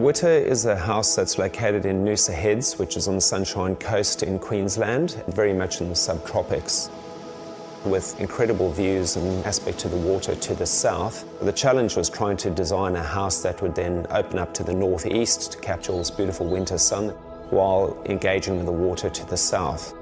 Witter is a house that's located in Noosa Heads, which is on the Sunshine Coast in Queensland, very much in the subtropics, with incredible views and aspect to the water to the south. The challenge was trying to design a house that would then open up to the northeast to capture all this beautiful winter sun while engaging with the water to the south.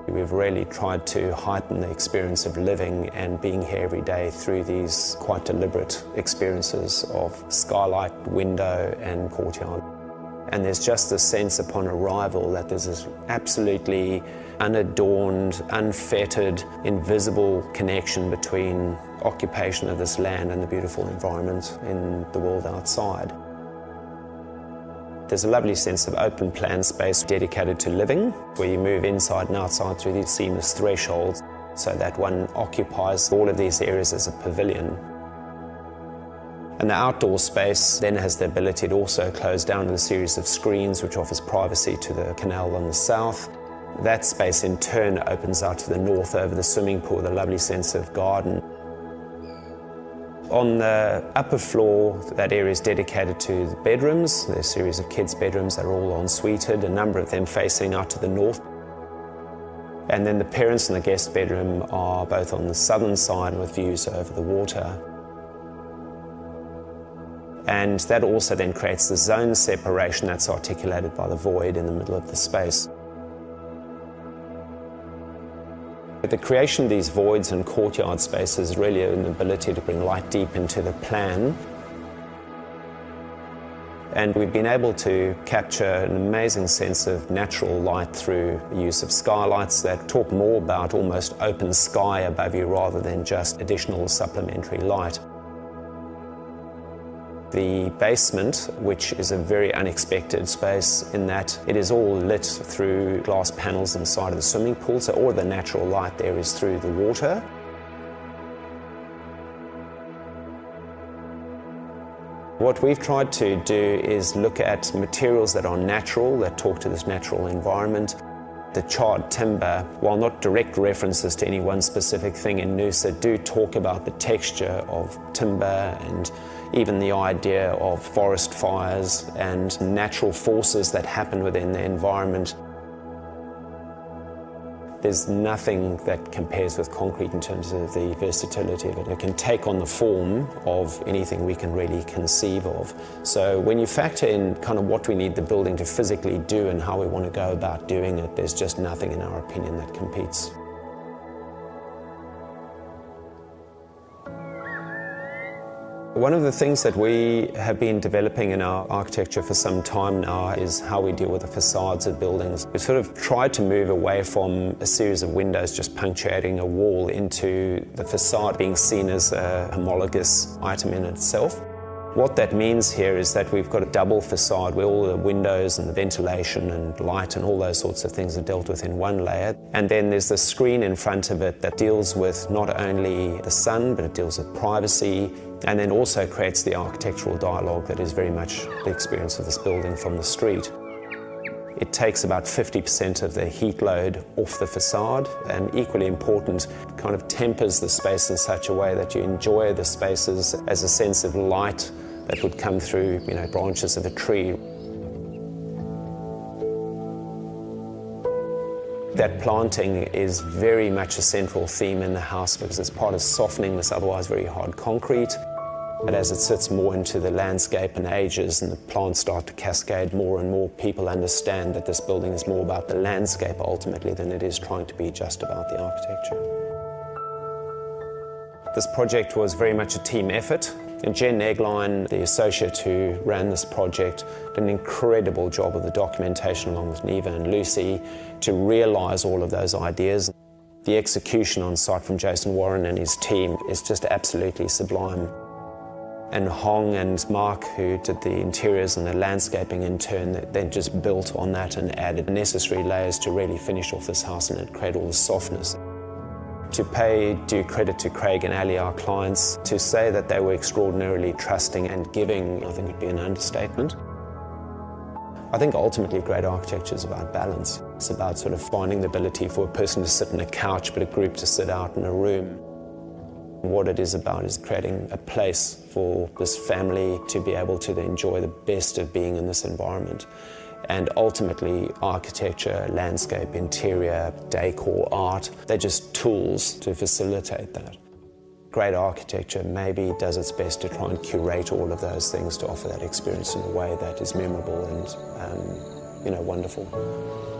We've really tried to heighten the experience of living and being here every day through these quite deliberate experiences of skylight, window and courtyard. And there's just this sense upon arrival that there's this absolutely unadorned, unfettered, invisible connection between occupation of this land and the beautiful environment in the world outside. There's a lovely sense of open plan space dedicated to living, where you move inside and outside through these seamless thresholds so that one occupies all of these areas as a pavilion. And the outdoor space then has the ability to also close down with a series of screens which offers privacy to the canal on the south. That space in turn opens out to the north over the swimming pool with a lovely sense of garden. On the upper floor, that area is dedicated to the bedrooms. There's a series of kids' bedrooms that are all en-suited, a number of them facing out to the north. And then the parents and the guest bedroom are both on the southern side with views over the water. And that also then creates the zone separation that's articulated by the void in the middle of the space. The creation of these voids and courtyard spaces is really an ability to bring light deep into the plan. And we've been able to capture an amazing sense of natural light through the use of skylights that talk more about almost open sky above you rather than just additional supplementary light. The basement, which is a very unexpected space in that it is all lit through glass panels inside of the swimming pool, so all of the natural light there is through the water. What we've tried to do is look at materials that are natural, that talk to this natural environment. The charred timber, while not direct references to any one specific thing in Noosa, do talk about the texture of timber and even the idea of forest fires and natural forces that happen within the environment. There's nothing that compares with concrete in terms of the versatility of it. It can take on the form of anything we can really conceive of. So when you factor in kind of what we need the building to physically do and how we want to go about doing it, there's just nothing in our opinion that competes. One of the things that we have been developing in our architecture for some time now is how we deal with the facades of buildings. We've sort of tried to move away from a series of windows just punctuating a wall into the facade being seen as a homologous item in itself. What that means here is that we've got a double facade where all the windows and the ventilation and light and all those sorts of things are dealt with in one layer. And then there's the screen in front of it that deals with not only the sun, but it deals with privacy, and then also creates the architectural dialogue that is very much the experience of this building from the street. It takes about 50% of the heat load off the facade, and equally important, kind of tempers the space in such a way that you enjoy the spaces as a sense of light that would come through, branches of a tree. That planting is very much a central theme in the house because it's part of softening this otherwise very hard concrete. But as it sits more into the landscape and ages and the plants start to cascade more and more, people understand that this building is more about the landscape ultimately than it is trying to be just about the architecture. This project was very much a team effort. And Jen Eggline, the associate who ran this project, did an incredible job of the documentation along with Neva and Lucy to realise all of those ideas. The execution on site from Jason Warren and his team is just absolutely sublime. And Hong and Mark, who did the interiors and the landscaping in turn, then just built on that and added the necessary layers to really finish off this house and create all the softness. To pay due credit to Craig and Ali, our clients, to say that they were extraordinarily trusting and giving, I think would be an understatement. I think ultimately great architecture is about balance. It's about sort of finding the ability for a person to sit on a couch but a group to sit out in a room. What it is about is creating a place for this family to be able to enjoy the best of being in this environment. And ultimately, architecture, landscape, interior, decor, art, they're just tools to facilitate that. Great architecture maybe does its best to try and curate all of those things to offer that experience in a way that is memorable and, wonderful.